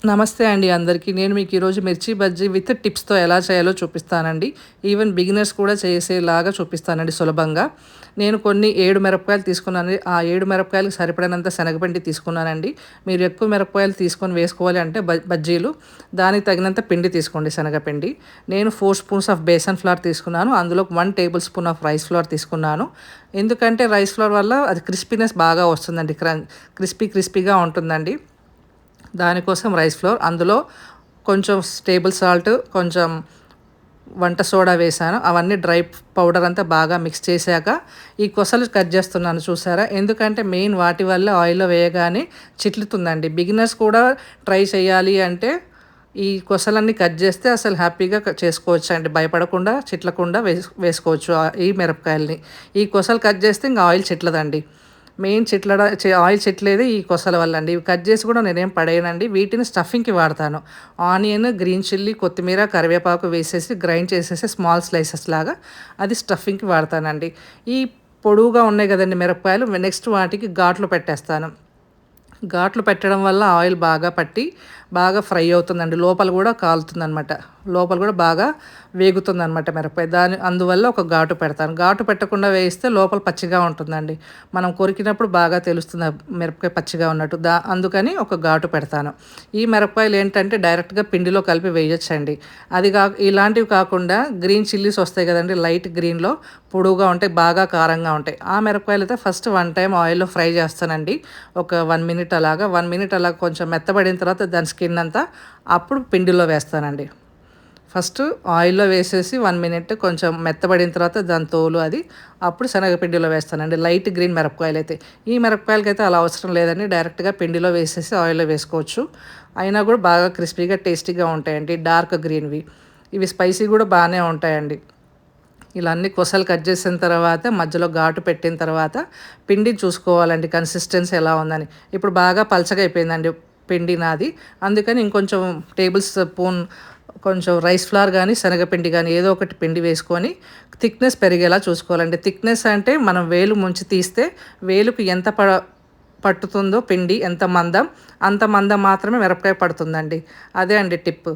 నమస్తే అండి అందరికీ. నేను మీకు ఈరోజు మిర్చి బజ్జీ విత్ టిప్స్‌తో ఎలా చేయాలో చూపిస్తానండి. ఈవెన్ బిగినర్స్ కూడా చేసేలాగా చూపిస్తానండి సులభంగా. నేను కొన్ని 7 మిరపకాయలు తీసుకున్నానండి. ఆ 7 మిరపకాయలకు సరిపడినంత శనగపిండి తీసుకున్నానండి. మీరు ఎక్కువ మిరపకాయలు తీసుకొని వేసుకోవాలి అంటే బజ్జీలు దానికి తగినంత పిండి తీసుకోండి శనగపిండి. నేను 4 స్పూన్స్ ఆఫ్ బేసన్ ఫ్లోర్ తీసుకున్నాను. అందులో 1 table spoon of rice flour తీసుకున్నాను. ఎందుకంటే రైస్ ఫ్లోర్ వల్ల అది క్రిస్పీనెస్ బాగా వస్తుందండి. క్రిస్పీగా ఉంటుందండి. దానికోసం రైస్ ఫ్లోర్, అందులో కొంచెం టేబుల్ సాల్ట్, కొంచెం వంట సోడా వేశాను. అవన్నీ డ్రై పౌడర్ అంతా బాగా మిక్స్ చేశాక ఈ కొసలు కట్ చేస్తున్నాను చూసారా? ఎందుకంటే మెయిన్ వాటి వల్ల ఆయిల్‌లో వేయగానే చిట్లుతుందండి. బిగినర్స్ కూడా ట్రై చేయాలి అంటే ఈ కొసలన్నీ కట్ చేస్తే అసలు హ్యాపీగా చేసుకోవచ్చండి. భయపడకుండా చిట్లకుండా వేసుకోవచ్చు ఈ మిరపకాయలని. ఈ కొసలు కట్ చేస్తే ఇంక ఆయిల్ చిట్లదండి. మెయిన్ ఆయిల్ చిట్లేదే ఈ కొసల వల్ల అండి. ఇవి కట్ చేసి కూడా నేనేం పడేయనండి. వీటిని స్టఫింగ్‌కి వాడతాను. ఆనియన్, గ్రీన్ చిల్లీ, కొత్తిమీర, కరివేపాకు వేసేసి గ్రైండ్ చేసేసి స్మాల్ స్లైసెస్ లాగా అది స్టఫింగ్‌కి వాడతానండి. ఈ పొడువుగా ఉన్నాయి కదండీ మిరపకాయలు, నెక్స్ట్ వాటికి ఘాట్లు పెట్టేస్తాను. ఘాట్లు పెట్టడం వల్ల ఆయిల్ బాగా పట్టి బాగా ఫ్రై అవుతుందండి. లోపల కూడా కాలుతుందనమాట. లోపల కూడా బాగా వేగుతుందనమాట మిరపకాయ. అందువల్ల ఒక ఘాటు పెడతాను. ఘాటు పెట్టకుండా వేయిస్తే లోపల పచ్చిగా ఉంటుందండి. మనం కొరికినప్పుడు బాగా తెలుస్తుంది ఆ మిరపకాయ పచ్చిగా ఉన్నట్టు. అందుకని ఒక ఘాటు పెడతాను. ఈ మిరపకాయలు ఏంటంటే డైరెక్ట్గా పిండిలో కలిపి వేయొచ్చండి. ఇలాంటివి కాకుండా గ్రీన్ చిల్లీస్ వస్తాయి కదండి, లైట్ గ్రీన్‌లో పొడువుగా ఉంటాయి, బాగా కారంగా ఉంటాయి. ఆ మిరపకాయలు అయితే ఫస్ట్ 1 టైమ్ ఆయిల్‌లో ఫ్రై చేస్తానండి. ఒక 1 మినిట్ అలాగా. 1 మినిట్ అలా కొంచెం మెత్తబడిన తర్వాత దాని స్కిన్ అంతా అప్పుడు పిండిలో వేస్తానండి. ఫస్ట్ ఆయిల్‌లో వేసేసి 1 మినిట్ కొంచెం మెత్తబడిన తర్వాత దాని తోలు అది అప్పుడు శనగపిండిలో వేస్తానండి. లైట్ గ్రీన్ మిరపకాయలైతే. ఈ మిరపకాయలకైతే అలా అవసరం లేదండి. డైరెక్ట్‌గా పిండిలో వేసేసి ఆయిల్‌లో వేసుకోవచ్చు. అయినా కూడా బాగా క్రిస్పీగా, టేస్టీగా ఉంటాయండి. డార్క్ గ్రీన్‌వి. ఇవి స్పైసీ కూడా బాగానే ఉంటాయండి. ఇలా అన్ని కొసలు కట్ చేసిన తర్వాత మధ్యలో ఘాటు పెట్టిన తర్వాత పిండిని చూసుకోవాలండి కన్సిస్టెన్సీ ఎలా ఉందని. ఇప్పుడు బాగా పలచగా అయిపోయిందండి పిండి నాది. అందుకని ఇంకొంచెం టేబుల్ స్పూన్ కొంచెం రైస్ ఫ్లోర్ కానీ, శనగపిండి కానీ ఏదో ఒకటి పిండి వేసుకొని థిక్నెస్ పెరిగేలా చూసుకోవాలండి. థిక్నెస్ అంటే మనం వేలు ముంచి తీస్తే వేలుకు ఎంత పట్టుతుందో పిండి, ఎంత మందం, అంత మందం మాత్రమే మిరపకాయ పడుతుందండి. అదే అండి టిప్.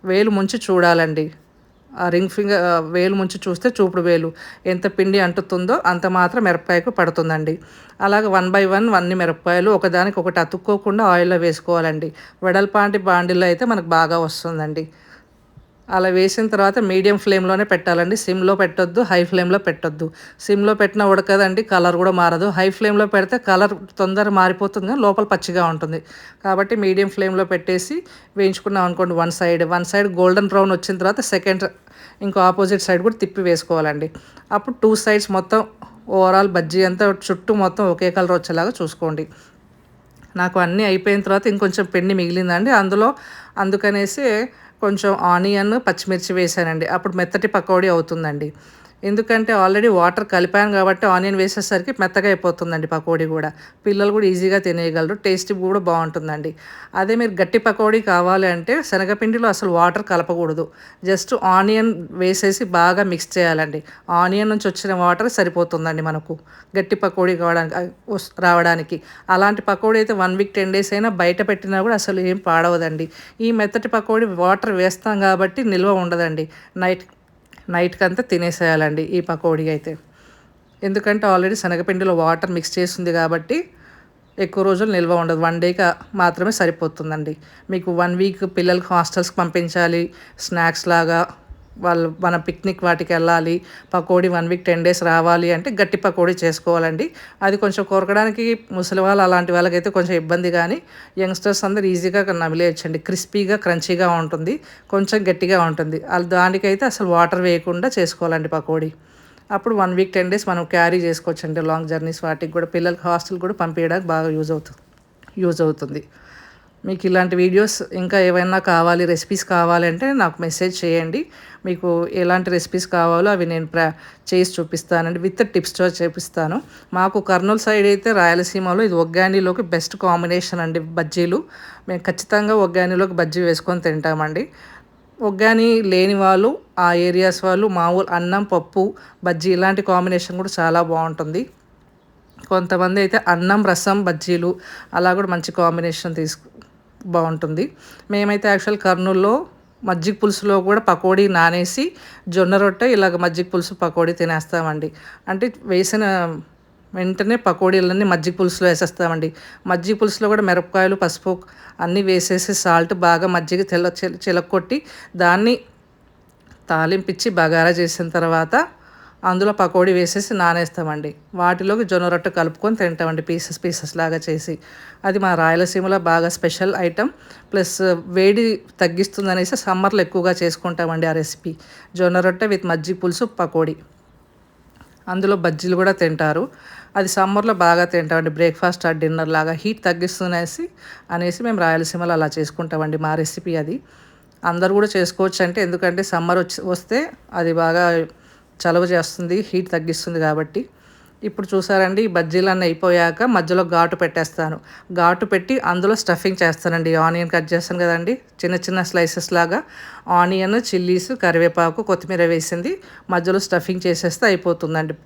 వేలు ముంచి చూడాలండి. ఆ రింగ్ ఫింగర్ వేలు ముంచి చూస్తే చూపుడు వేలు ఎంత పిండి అంటుతుందో అంత మాత్రం మిరపకాయకు పడుతుందండి. అలాగే 1 బై 1 అన్ని మిరపకాయలు ఒకదానికొకటి అతుక్కోకుండా ఆయిల్‌లో వేసుకోవాలండి. వెడల్పాటి బాండీలో అయితే మనకు బాగా వస్తుందండి. అలా వేసిన తర్వాత మీడియం ఫ్లేమ్‌లోనే పెట్టాలండి. సిమ్‌లో పెట్టొద్దు, హై ఫ్లేమ్‌లో పెట్టొద్దు. సిమ్‌లో పెట్టినా ఉడకదండి, కలర్ కూడా మారదు. హై ఫ్లేమ్‌లో పెడితే కలర్ తొందరగా మారిపోతుంది కానీ లోపల పచ్చిగా ఉంటుంది. కాబట్టి మీడియం ఫ్లేమ్‌లో పెట్టేసి వేయించుకున్నాం అనుకోండి వన్ సైడ్ గోల్డెన్ బ్రౌన్ వచ్చిన తర్వాత ఇంకో ఆపోజిట్ సైడ్ కూడా తిప్పి వేసుకోవాలండి. అప్పుడు 2 సైడ్స్ మొత్తం ఓవరాల్ బజ్జీ అంతా చుట్టూ మొత్తం ఒకే కలర్ వచ్చేలాగా చూసుకోండి. నాకు అన్నీ అయిపోయిన తర్వాత ఇంకొంచెం పిండి మిగిలిందండి. అందుకనేసి కొంచెం ఆనియన్, పచ్చిమిర్చి వేశానండి. అప్పుడు మెత్తటి పకోడీ అవుతుందండి. ఎందుకంటే ఆల్రెడీ వాటర్ కలిపాను కాబట్టి ఆనియన్ వేసేసరికి మెత్తగా అయిపోతుందండి పకోడీ గూడా. పిల్లలు కూడా ఈజీగా తినేయగలరు. టేస్ట్ కూడా బావుంటుందండి. అదే మీరు గట్టి పకోడీ కావాలి అంటే శనగపిండిలో అసలు వాటర్ కలపకూడదు. జస్ట్ ఆనియన్ వేసేసి బాగా మిక్స్ చేయాలండి. ఆనియన్ నుంచి వచ్చిన వాటర్ సరిపోతుందండి మనకు గట్టి పకోడీ రావడానికి. అలాంటి పకోడీ అయితే 1 వీక్ 10 డేస్ అయినా బయట పెట్టినా కూడా అసలు ఏం పాడవదండి. ఈ మెత్తటి పకోడీ వాటర్ వేస్తాం కాబట్టి నిల్వ ఉండదండి. నైట్‌కంతా తినేసేయాలండి ఈ పకోడీ అయితే. ఎందుకంటే ఆల్రెడీ శనగపిండిలో వాటర్ మిక్స్ చేసింది కాబట్టి ఎక్కువ రోజులు నిల్వ ఉండదు. 1 డేకి మాత్రమే సరిపోతుందండి. మీకు 1 వీక్ పిల్లలకి హాస్టల్స్‌కి పంపించాలి, స్నాక్స్ లాగా మన పిక్నిక్ వాటికెళ్ళాలి, పకోడీ 1 వీక్ 10 డేస్ రావాలి అంటే గట్టి పకోడీ చేసుకోవాలండి. అది కొంచెం కొరకడానికి ముసలివాళ్ళు అలాంటి వాళ్ళకైతే కొంచెం ఇబ్బంది గానీ, యంగ్‌స్టర్స్ అందరూ ఈజీగా నమిలేయొచ్చండి. క్రిస్పీగా, క్రంచీగా ఉంటుంది. కొంచెం గట్టిగా ఉంటుంది. దానికైతే అసలు వాటర్ వేయకుండా చేసుకోవాలండి పకోడీ. అప్పుడు 1 వీక్ 10 డేస్ మనం క్యారీ చేసుకోవచ్చండి లాంగ్ జర్నీస్ వాటికి కూడా. పిల్లలకి హాస్టల్ కూడా పంపియడానికి బాగా యూజ్ అవుతుంది. మీకు ఇలాంటి వీడియోస్ ఇంకా ఏవైనా కావాలి, రెసిపీస్ కావాలంటే నాకు మెసేజ్ చేయండి. మీకు ఎలాంటి రెసిపీస్ కావాలో అవి నేను చేసి చూపిస్తానండి. విత్ టిప్స్‌తో చేపిస్తాను. మాకు కర్నూలు సైడ్ అయితే రాయలసీమలో ఇది ఒగ్గానిలోకి బెస్ట్ కాంబినేషన్ అండి బజ్జీలు. మేము ఖచ్చితంగా ఒగ్గానిలోకి బజ్జీ వేసుకొని తింటామండి. ఒగ్గాని లేని వాళ్ళు, ఆ ఏరియాస్ వాళ్ళు మామూలు అన్నం, పప్పు, బజ్జీ ఇలాంటి కాంబినేషన్ కూడా చాలా బావుంటుంది. కొంతమంది అయితే అన్నం, రసం, బజ్జీలు అలా కూడా మంచి కాంబినేషన్ బాగుంటుంది. మేమైతే యాక్చువల్ కర్నూలులో మజ్జిగ పులుసులో కూడా పకోడీ నానేసి జొన్న రొట్టె ఇలాగ మజ్జిగ పులుసు పకోడీ తినేస్తామండి. అంటే వేసిన వెంటనే పకోడీలన్నీ మజ్జిగ పులుసులో వేసేస్తామండి. మజ్జిగ పులుసులో కూడా మిరపకాయలు, పసుపు అన్నీ వేసేసి సాల్ట్ బాగా మజ్జిగ చిలక్కొట్టి దాన్ని తాలింపిచ్చి బగారా చేసిన తర్వాత అందులో పకోడీ వేసేసి నానేస్తామండి. వాటిలోకి జొన్న రొట్టె కలుపుకొని తింటామండి పీసెస్ లాగా చేసి. అది మా రాయలసీమలో బాగా స్పెషల్ ఐటెం. ప్లస్ వేడి తగ్గిస్తుందనేసి సమ్మర్లో ఎక్కువగా చేసుకుంటామండి ఆ రెసిపీ. జొన్న రొట్టె విత్ మజ్జిగ పులుసు పకోడీ. అందులో బజ్జీలు కూడా తింటారు. అది సమ్మర్లో బాగా తింటామండి. బ్రేక్ఫాస్ట్ ఆర్ డిన్నర్ లాగా హీట్ అనేసి మేము రాయలసీమలో అలా చేసుకుంటామండి. మా రెసిపీ అది. అందరూ కూడా చేసుకోవచ్చు అంటే, ఎందుకంటే సమ్మర్ వస్తే అది బాగా చలువ చేస్తుంది, హీట్ తగ్గిస్తుంది కాబట్టి. ఇప్పుడు చూసారండి, ఈ బజ్జీలన్నీ అయిపోయాక మధ్యలో ఘాటు పెట్టేస్తాను. ఘాటు పెట్టి అందులో స్టఫింగ్ చేస్తానండి. ఆనియన్ కట్ చేస్తాను కదండి, చిన్న చిన్న స్లైసెస్ లాగా ఆనియన్, చిల్లీస్, కరివేపాకు, కొత్తిమీర వేసింది మధ్యలో స్టఫింగ్ చేసేస్తే అయిపోతుందండి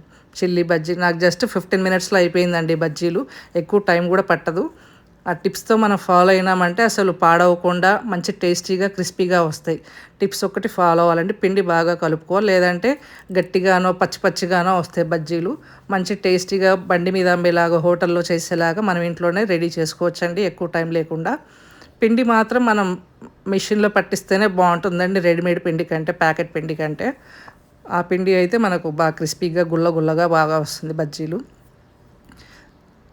చిల్లీ బజ్జీ. నాకు జస్ట్ 15 మినిట్స్లో అయిపోయిందండి బజ్జీలు. ఎక్కువ టైం కూడా పట్టదు. ఆ టిప్స్తో మనం ఫాలో అయినామంటే అసలు పాడవకుండా మంచి టేస్టీగా క్రిస్పీగా వస్తాయి. టిప్స్ ఒక్కటి ఫాలో అవ్వాలండి. పిండి బాగా కలుపుకోవాలి, లేదంటే గట్టిగానో పచ్చిగానో వస్తాయి బజ్జీలు. మంచి టేస్టీగా బండి మీద అమ్మేలాగా హోటల్లో చేసేలాగా మనం ఇంట్లోనే రెడీ చేసుకోవచ్చండి ఎక్కువ టైం లేకుండా. పిండి మాత్రం మనం మిషన్లో పట్టిస్తేనే బాగుంటుందండి, రెడీమేడ్ పిండి కంటే, ప్యాకెట్ పిండి కంటే. ఆ పిండి అయితే మనకు బాగా క్రిస్పీగా గుల్లగా బాగా వస్తుంది బజ్జీలు.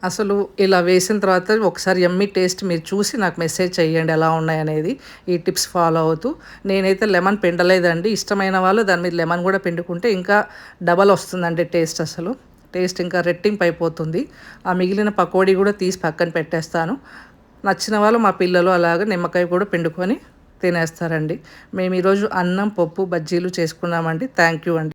అసలు ఇలా వేసిన తర్వాత ఒకసారి యమ్మీ టేస్ట్ మీరు చూసి నాకు మెసేజ్ చేయండి ఎలా ఉన్నాయనేది, ఈ టిప్స్ ఫాలో అవుతూ. నేనైతే లెమన్ పిండలేదండి. ఇష్టమైన వాళ్ళు దాని మీద లెమన్ కూడా పిండుకుంటే ఇంకా డబల్ వస్తుందండి టేస్ట్. అసలు టేస్ట్ ఇంకా రెట్టింపు అయిపోతుంది. ఆ మిగిలిన పకోడీ కూడా తీసి పక్కన పెట్టేస్తాను. నచ్చిన వాళ్ళు మా పిల్లలు అలాగ నిమ్మకాయ కూడా పిండుకొని తినేస్తారండి. మేము ఈరోజు అన్నం, పప్పు, బజ్జీలు చేసుకున్నామండి. థ్యాంక్ యూ అండి.